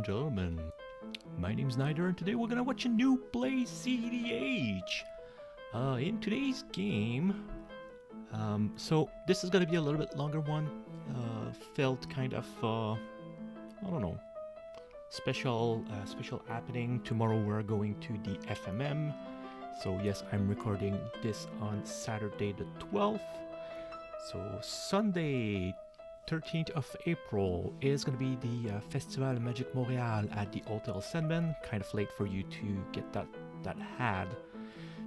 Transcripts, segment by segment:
and gentlemen. My name's Nider, and today we're gonna watch a new play cEDH. In today's game, so this is gonna be a little bit longer one. Felt kind of, I don't know, special happening. Tomorrow we're going to the FMM. So yes, I'm recording this on Saturday the 12th. So Sunday, 13th of April is going to be the Festival Magic Montréal at the Hotel Sandman. Kind of late for you to get that ad,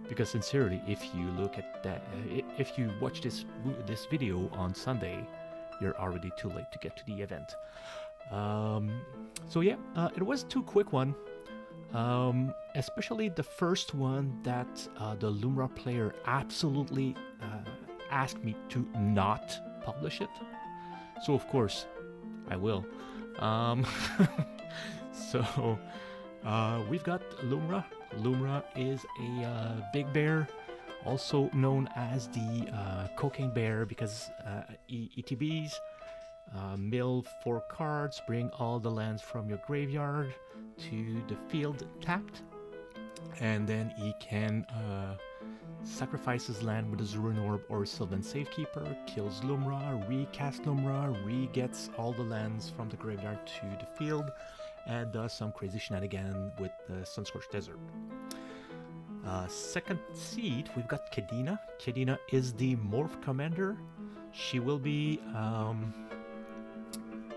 because sincerely, if you look at that, if you watch this video on Sunday, you're already too late to get to the event. So yeah, it was too quick one. Especially the first one that the Lumra player absolutely asked me to not publish it. So of course, I will. So we've got Lumra. Lumra is a big bear, also known as the cocaine bear, because ETBs mill 4 cards, bring all the lands from your graveyard to the field tapped, and then he can sacrifice his land with a Zurin Orb or Sylvan Safekeeper, kills Lumra, recast Lumra, re-gets all the lands from the graveyard to the field, and does some crazy shenanigan with the Sunscorched Desert. Second seed, we've got Kadena. Kadena is the Morph Commander. She will be,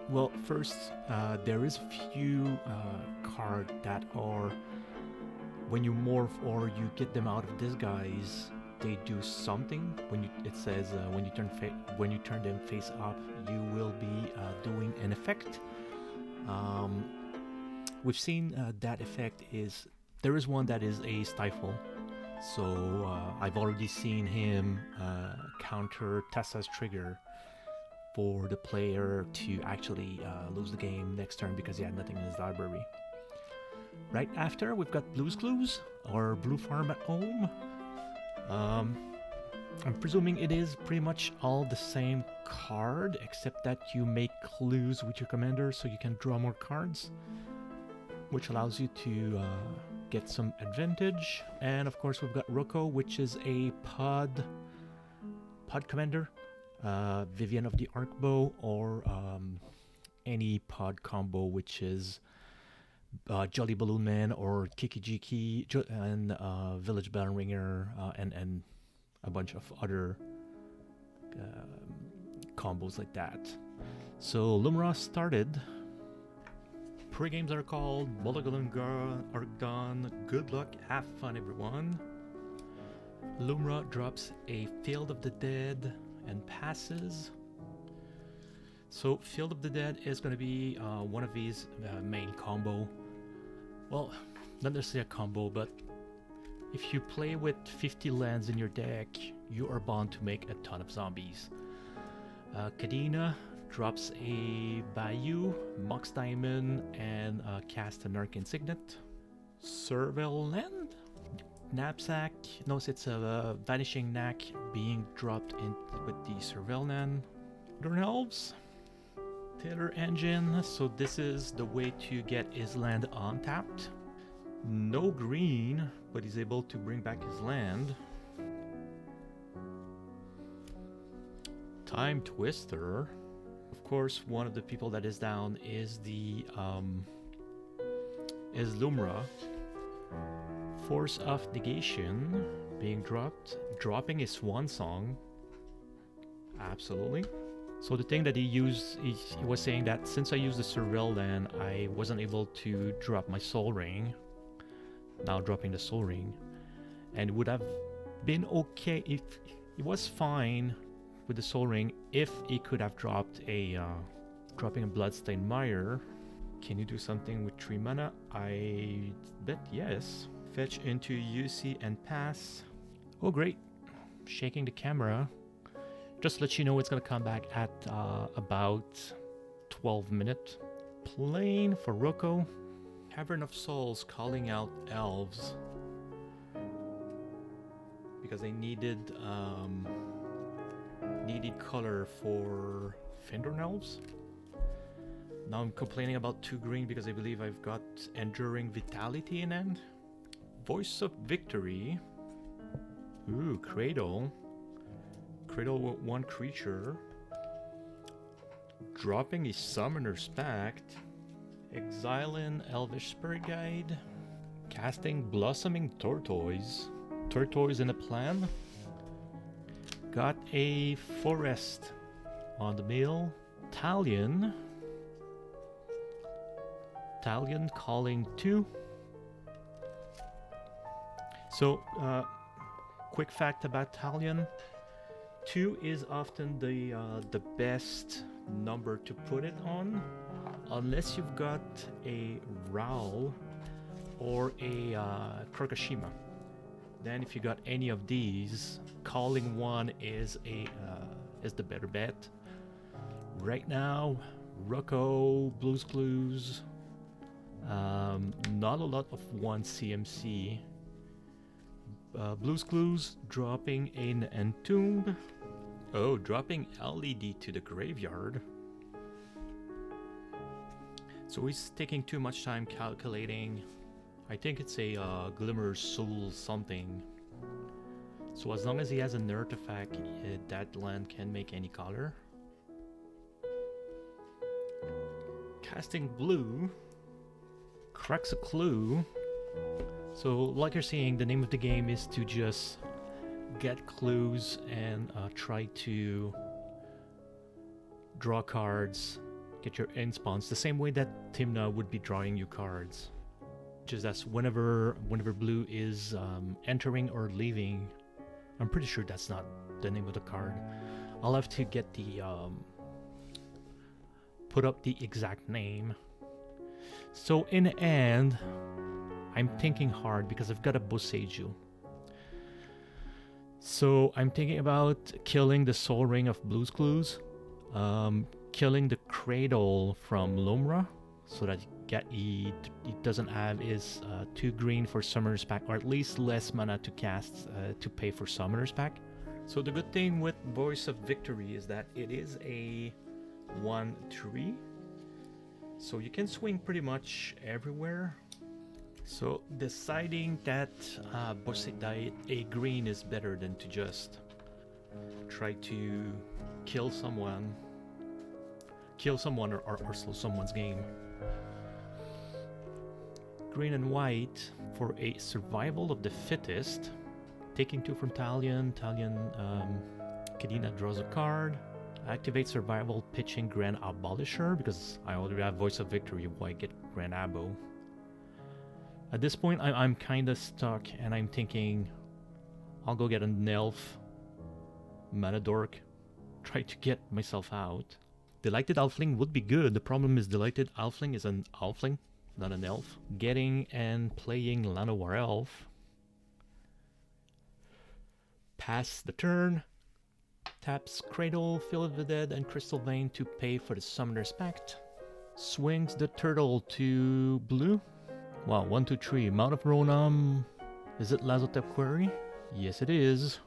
well, first, there is a few cards that are, when you morph or you get them out of disguise, they do something. It says when you turn them face up, you will be doing an effect. We've seen that effect is, there is one that is a stifle. So I've already seen him counter Tessa's trigger for the player to actually lose the game next turn because he had nothing in his library. Right after, we've got BluesClues, or Blue Farm at Home. I'm presuming it is pretty much all the same card, except that you make clues with your commander so you can draw more cards, which allows you to get some advantage. And of course, we've got Rocco, which is a pod commander, Vivian of the Arkbow, or any pod combo, which is Jolly Balloon Man or Kiki Jiki and Village Bell Ringer, and a bunch of other combos like that. So Lumra started. Pre-games are called, Mulligan are done. Good luck, have fun everyone. Lumra drops a Field of the Dead and passes. So Field of the Dead is going to be one of these main combo. Well, not necessarily a combo, but if you play with 50 lands in your deck, you are bound to make a ton of zombies. Kadena drops a Bayou, Mox Diamond, and cast an Arcane Signet. Surveil Land? Knapsack. No, it's a Vanishing Knack being dropped in with the Surveil Land. Modern Elves. Taylor Engine, so this is the way to get his land untapped. No green, but he's able to bring back his land. Time Twister. Of course, one of the people that is down is the is Lumra. Force of Negation being dropped, dropping his Swan Song. Absolutely. So the thing that he used, he was saying that since I used the Surveil Land, I wasn't able to drop my Soul Ring. Now dropping the Soul Ring, and it would have been okay if it was fine with the Soul Ring if he could have dropped a dropping a Bloodstained Mire. Can you do something with 3 mana? I bet yes. Fetch into UC and pass. Oh great, shaking the camera. Just to let you know, it's gonna come back at about 12 minutes. Playing for Rocco. Cavern of Souls calling out elves because they needed color for Findorn elves. Now I'm complaining about 2 green because I believe I've got Enduring Vitality in end. Voice of Victory. Ooh, Cradle. Cradle with 1 creature. Dropping a Summoner's Pact. Exiling Elvish Spirit Guide. Casting Blossoming Tortoise. Tortoise in a plan. Got a Forest on the mill. Talion. Talion calling 2. So, quick fact about Talion. 2 is often the best number to put it on, unless you've got a Raoul or a Kurogashima. Then if you got any of these, calling 1 is the better bet. Right now, Rocco, BluesClues, not a lot of 1 CMC. BluesClues dropping an Entomb. Oh, dropping LED to the graveyard. So he's taking too much time calculating. I think it's a Glimmer Soul something. So as long as he has an artifact, that land can make any color. Casting blue. Cracks a clue. So like you're seeing, the name of the game is to just get clues and try to draw cards, get your end spawns, the same way that Timna would be drawing you cards. Just as whenever blue is entering or leaving, I'm pretty sure that's not the name of the card. I'll have to get the put up the exact name. So in the end, I'm thinking hard because I've got a Boseiju. So I'm thinking about killing the Soul Ring of BluesClues, killing the Cradle from Lumra, so that he doesn't have his 2 green for Summoner's Pack, or at least less mana to cast to pay for Summoner's Pack. So the good thing with Voice of Victory is that it is a 1/3, so you can swing pretty much everywhere. So deciding that a green is better than to just try to kill someone or slow someone's game. Green and white for a survival of the fittest. Taking 2 from Talion. Kadena draws a card. Activate survival, pitching Grand Abolisher, because I already have Voice of Victory, why get Grand Abo? At this point, I'm kind of stuck, and I'm thinking I'll go get an elf, mana dork, try to get myself out. Delighted Elfling would be good. The problem is Delighted Elfling is an Elfling, not an elf. Getting and playing Llanowar Elf. Pass the turn. Taps Cradle, Field of the Dead, and Crystal Vein to pay for the Summoner's Pact. Swings the turtle to blue. Wow, 1, 2, 3. Mount of Ronan. Is it Lazotep Quarry? Yes, it is.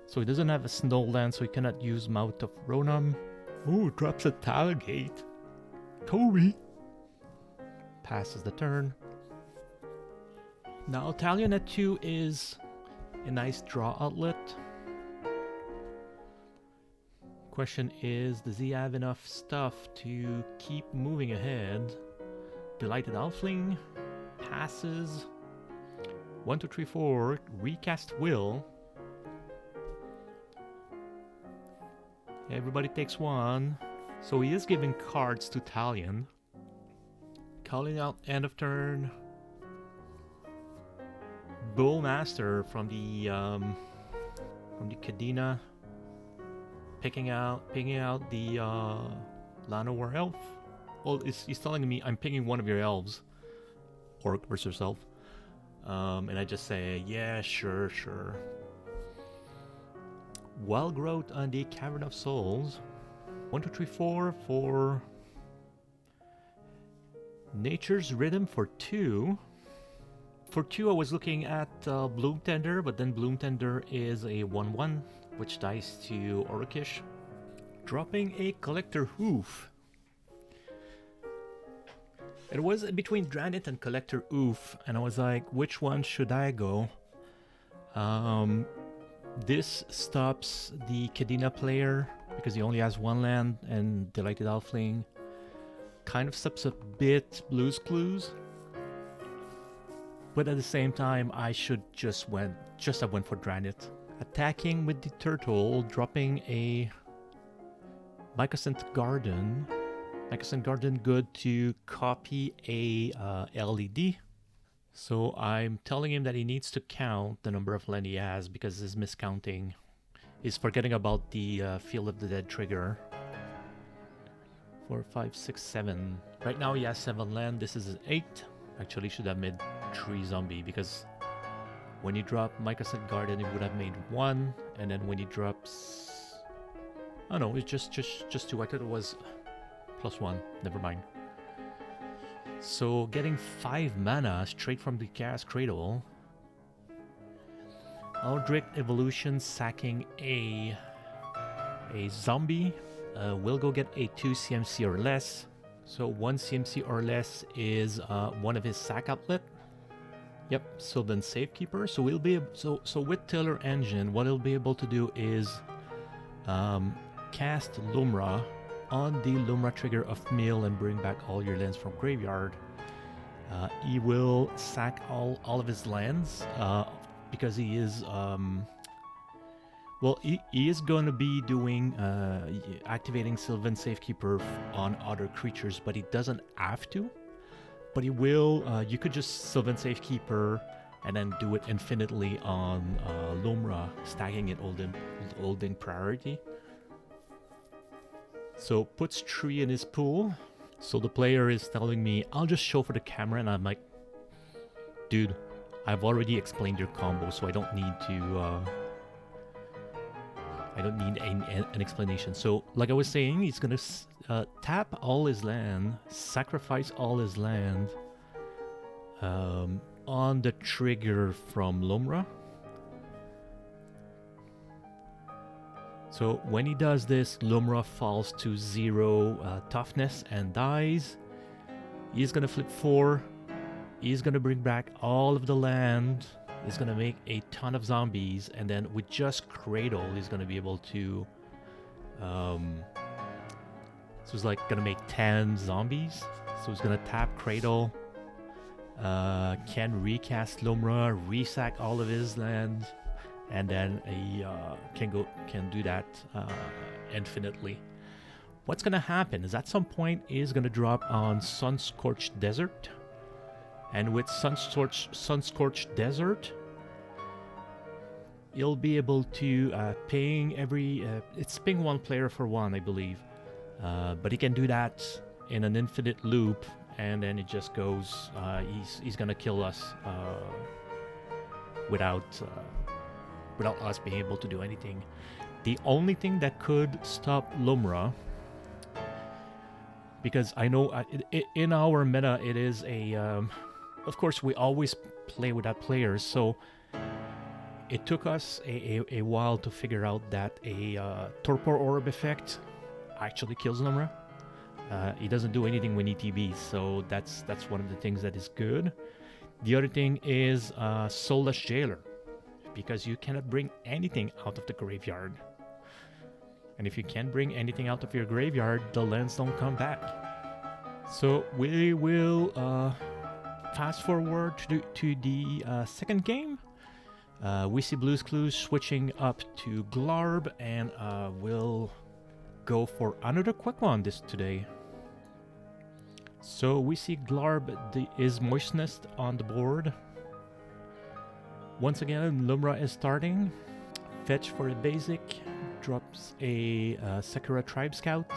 So he doesn't have a snow land, so he cannot use Mount of Ronan. Ooh, drops a Talgate. Kobe. Passes the turn. Now, Talion at 2 is a nice draw outlet. Question is, does he have enough stuff to keep moving ahead? Delighted Elfling passes. 1, 2, 3, 4. Recast Will. Everybody takes 1. So he is giving cards to Talion. Calling out end of turn. Bullmaster from the Kadena. Picking out the Llanowar Elf. Well, he's telling me I'm picking one of your elves, or yourself, and I just say, yeah, sure. Wild Growth on the Cavern of Souls. 1, 2, 3, 4 for Nature's Rhythm for 2. For 2, I was looking at Bloom Tender, but then Bloom Tender is a 1/1, which dies to Orcish. Dropping a Collector Hoof. It was between Granite and Collector Oof, and I was like, which one should I go? This stops the Kadena player because he only has one land, and Delighted Elfling kind of stops a bit BluesClues. But at the same time, I should just have went for Granite. Attacking with the turtle, dropping a Mycosynth Garden. Mycosynth Garden good to copy a LED. So I'm telling him that he needs to count the number of land he has because he's miscounting. He's forgetting about the Field of the Dead trigger. 4, 5, 6, 7. Right now he has 7 land. This is 8. Actually should have made 3 zombie because when you drop Mycosynth Garden, it would have made 1, and then when he drops, oh no, it's just 2. I thought it was +1. Never mind. So getting 5 mana straight from the Chaos Cradle. Eldritch Evolution sacking a zombie. We'll go get a 2 CMC or less. So 1 CMC or less is one of his sack outlet. Yep, Sylvan Safekeeper. So we'll be so with Tiller Engine, what he'll be able to do is cast Lumra on the Lumra trigger of mill and bring back all your lands from graveyard. He will sack all of his lands because he is well, he is going to be doing activating Sylvan Safekeeper on other creatures, but he doesn't have to. But he will. You could just Sylvan Safekeeper and then do it infinitely on Lumra, stacking it holding priority. So puts 3 in his pool. So the player is telling me, I'll just show for the camera, and I'm like, dude, I've already explained your combo, so I don't need to. I don't need an explanation. So, like I was saying, he's gonna tap all his land, sacrifice all his land on the trigger from Lumra. So when he does this, Lumra falls to 0 toughness and dies. He's gonna flip 4. He's gonna bring back all of the land. He's gonna make a ton of zombies, and then with just Cradle, he's gonna be able to. So he's like gonna make 10 zombies. So he's gonna tap Cradle. Can recast Lumra, resack all of his land, and then he can do that infinitely. What's gonna happen is at some point he's gonna drop on Sunscorched Desert. And with Sunscorched Desert, you'll be able to ping every... it's ping 1 player for 1, I believe. But he can do that in an infinite loop, and then it just goes... he's gonna kill us without us being able to do anything. The only thing that could stop Lumra... Because I know in our meta it is a... of course, we always play without players, so it took us a while to figure out that a Torpor Orb effect actually kills Lumra. He doesn't do anything when ETB, so that's one of the things that is good. The other thing is Soulless Jailer, because you cannot bring anything out of the graveyard. And if you can't bring anything out of your graveyard, the lands don't come back. So we will... fast forward to the second game. We see BluesClues switching up to Glarb, and we'll go for another quick one today. So we see Glarb is Moistness on the board. Once again, Lumra is starting. Fetch for a basic, drops a Sakura Tribe Scout,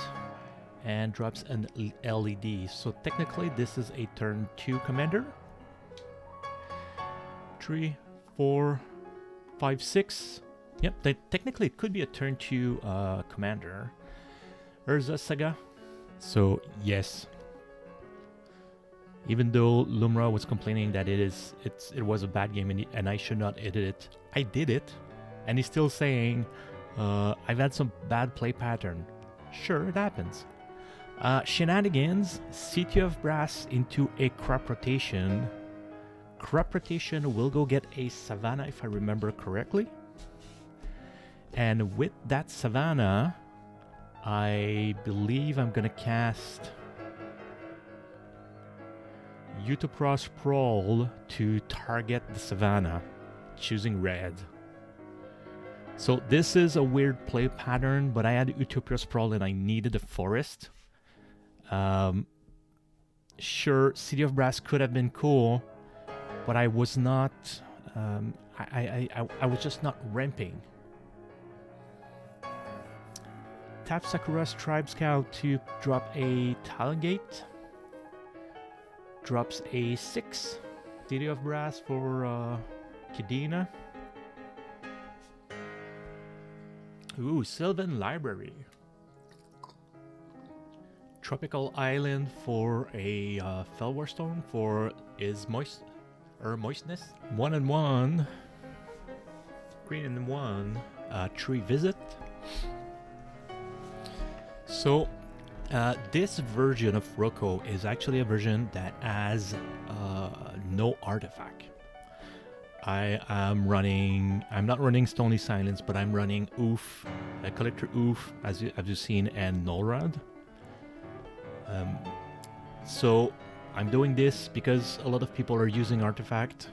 and drops an LED. So technically this is a turn 2 commander. 3, 4, 5, 6. Yep, technically it could be a turn 2 commander. Urza Saga. So yes, even though Lumra was complaining that it was a bad game and I should not edit it, I did it, and he's still saying I've had some bad play pattern. Sure, it happens. Shenanigans, City of Brass into a crop rotation. Crop rotation will go get a Savannah if I remember correctly. And with that Savannah, I believe I'm gonna cast Utopia Sprawl to target the Savannah, choosing red. So this is a weird play pattern, but I had Utopia Sprawl and I needed a forest. Sure, City of Brass could have been cool, but I was not. I was just not ramping. Tap Sakura's Tribe Scout to drop a Talgate. Drops a 6. City of Brass for Kadena. Ooh, Sylvan Library. Tropical Island for a Fellwar Stone for his moistness. 1 and 1. Green and 1. Tree Visit. So this version of Rocco is actually a version that has no artifact. I'm not running Stony Silence, but I'm running Oof, Collector Oof, as you've seen, and Nullrod. So I'm doing this because a lot of people are using artifact.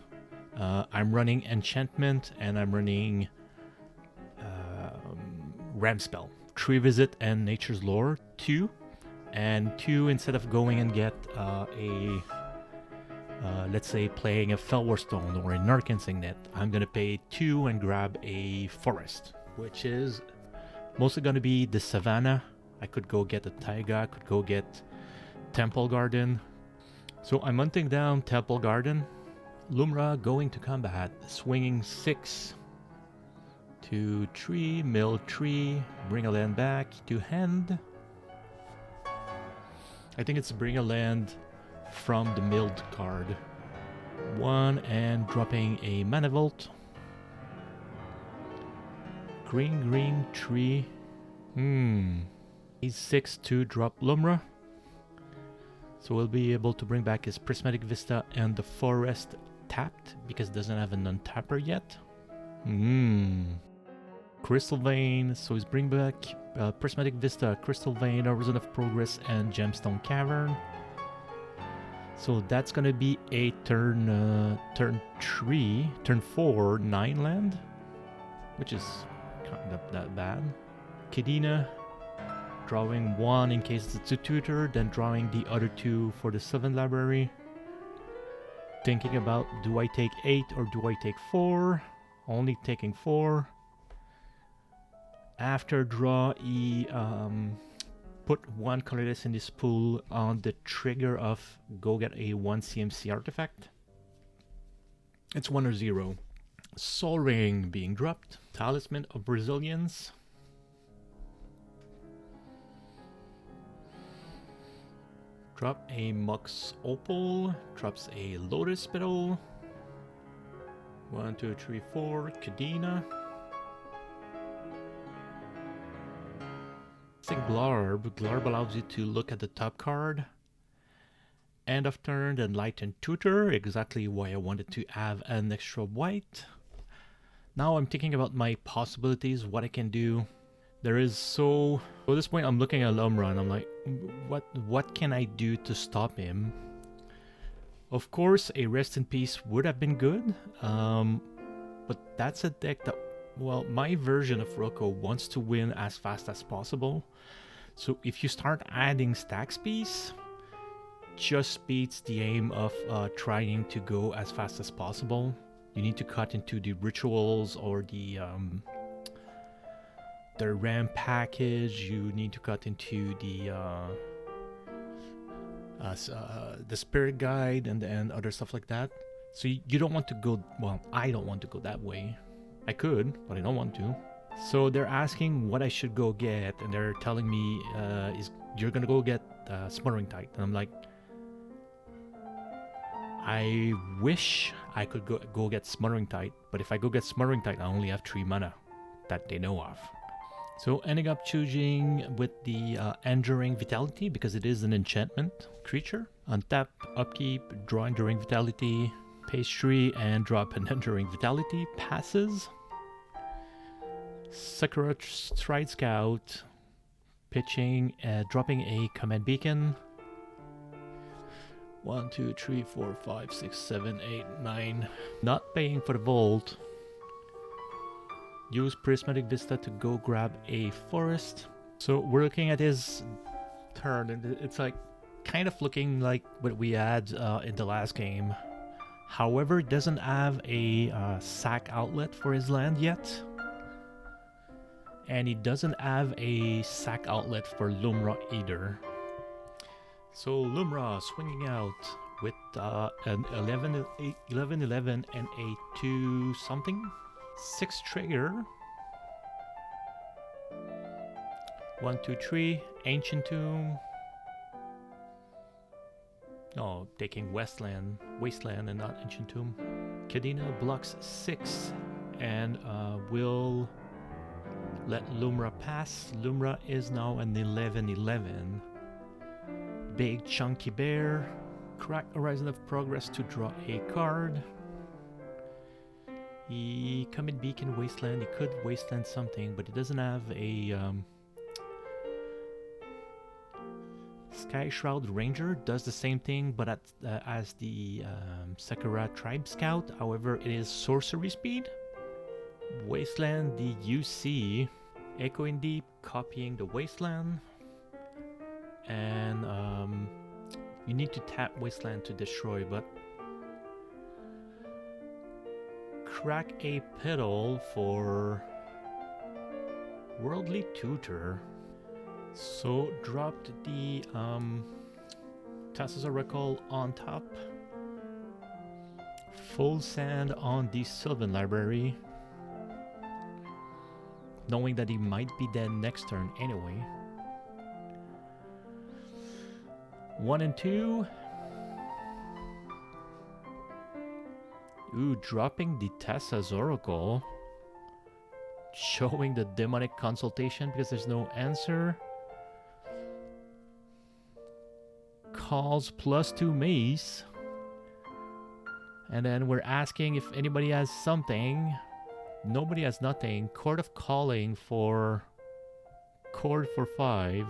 I'm running Enchantment and I'm running Ram Spell, Tree Visit and Nature's Lore 2, and 2 instead of going and get let's say playing a Fellwar Stone or a Narcan Signet, I'm gonna pay 2 and grab a Forest, which is mostly gonna be the Savannah. I could go get a Taiga, I could go get Temple Garden. So I'm hunting down Temple Garden. Lumra going to combat, swinging 6 to tree, mill tree, bring a land back to hand. I think it's bring a land from the milled card. 1 and dropping a Mana Vault. Green tree. He's 6 to drop Lumra. So we'll be able to bring back his Prismatic Vista and the Forest tapped because it doesn't have a non-tapper yet. Crystal Vein, so he's bring back Prismatic Vista, Crystal Vein, Horizon of Progress, and Gemstone Cavern. So that's gonna be a turn 4, 9 land, which is kind of that bad. Kadena, drawing 1 in case it's a tutor, then drawing the other 2 for the Sylvan Library. Thinking about, do I take 8 or do I take 4? Only taking 4. After draw, he put 1 colorless in this pool on the trigger of go get a 1 CMC artifact. It's 1 or 0. Soul Ring being dropped. Talisman of Resilience. Drop a Mox Opal. Drops a Lotus Petal. 1, 2, 3, 4. Kadena. Glarb allows you to look at the top card. End of turn, then Light and Tutor. Exactly why I wanted to have an extra white. Now I'm thinking about my possibilities, what I can do. There is so at this point I'm looking at Lumra and I'm like, what can I do to stop him? Of course, a Rest in Peace would have been good, but that's a deck that, well, my version of Rocco wants to win as fast as possible. So if you start adding stack piece, just beats the aim of trying to go as fast as possible. You need to cut into the rituals or the RAM package. You need to cut into the spirit guide and other stuff like that. So you don't want to go, well, I don't want to go that way. I could, but I don't want to. So they're asking what I should go get, and they're telling me you're gonna go get Smothering Tide. And I'm like, I wish I could go get Smothering Tide, but if I go get Smothering Tide, I only have 3 mana that they know of. So ending up choosing with the Enduring Vitality because it is an enchantment creature. Untap, upkeep, draw Enduring Vitality, pastry, and drop an Enduring Vitality. Passes. Sakura Stride Scout, pitching, dropping a Command Beacon. 1, 2, 3, 4, 5, 6, 7, 8, 9. Not paying for the Volt. Use Prismatic Vista to go grab a forest. So we're looking at his turn, and it's like kind of looking like what we had in the last game. However, it doesn't have a sack outlet for his land yet. And he doesn't have a sack outlet for Lumra either. So Lumra swinging out with an 11-11 and a 2 something. 6 trigger. 1, 2, 3. Ancient Tomb. No, taking Wasteland and not Ancient Tomb. Kadena blocks 6 and will let Lumra pass. Lumra is now an 11-11. Big chunky bear. Crack Horizon of Progress to draw a card. He Comet Beacon Wasteland. He could Wasteland something, but he doesn't have a Sky Shroud Ranger. Does the same thing, but as the Sakura Tribe Scout. However, it is sorcery speed. Wasteland the UC. Echoing Deep, copying the Wasteland. And you need to tap Wasteland to destroy, but crack a Petal for Worldly Tutor. So dropped the Tassa's Oracle on top. Full sand on the Sylvan Library. Knowing that he might be dead next turn anyway. 1 and 2. Ooh, dropping the Tassa's Oracle. Showing the Demonic Consultation because there's no answer. Calls +2 Mace. And then we're asking if anybody has something. Nobody has nothing. Court of Calling for Chord for 5.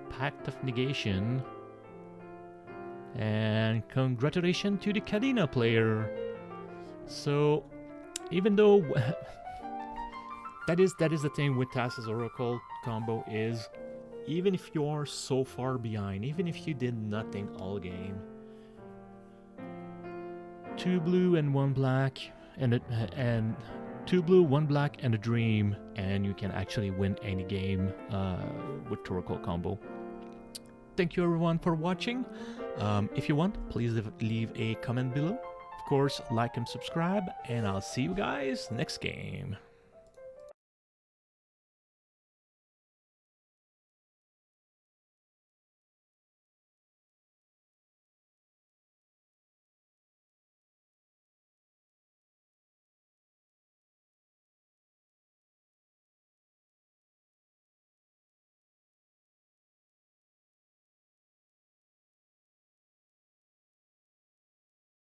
Pact of Negation. And congratulations to the Kadena player. So even though that is the thing with Tassa's Oracle combo is, even if you're so far behind, even if you did nothing all game, 2 blue and 1 black and 2 blue, 1 black and a dream, and you can actually win any game with Oracle combo. Thank you everyone for watching. If you want, please leave a comment below. Of course, like and subscribe, and I'll see you guys next game.